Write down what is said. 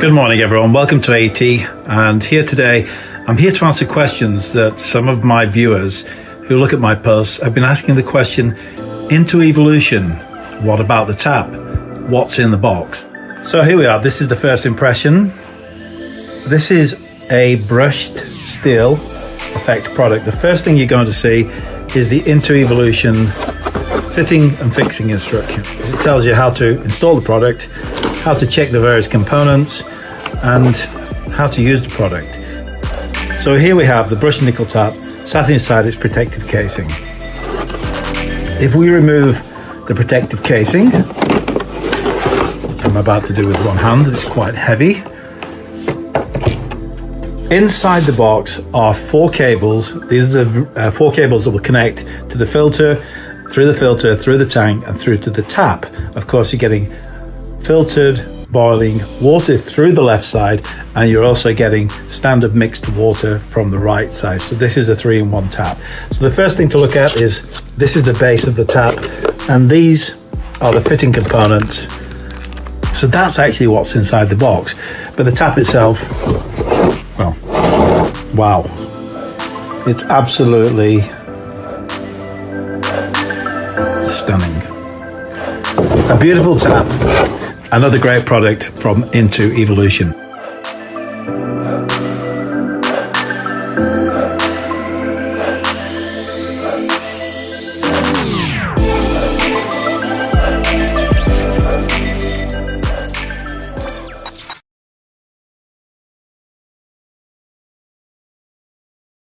Good morning, everyone. Welcome to AT. And here today, I'm here to answer questions that some of my viewers who look at my posts have been asking the question, INTU Evolution, what about the tap? What's in the box? So here we are. This is the first impression. This is a brushed steel effect product. The first thing you're going to see is the INTU Evolution fitting and fixing instruction. It tells you how to install the product, how to check the various components, and how to use the product. So here we have the brushed nickel tap sat inside its protective casing. If we remove the protective casing, as I'm about to do with one hand, it's quite heavy. Inside the box are 4 cables. These are the 4 cables that will connect to the filter, through the tank, and through to the tap. Of course, you're getting filtered boiling water through the left side, and you're also getting standard mixed water from the right side. So this is a 3-in-1 tap. So the first thing to look at is, this is the base of the tap, and these are the fitting components. So that's actually what's inside the box. But the tap itself, well, wow. It's absolutely stunning. A beautiful tap. Another great product from INTU Evolution.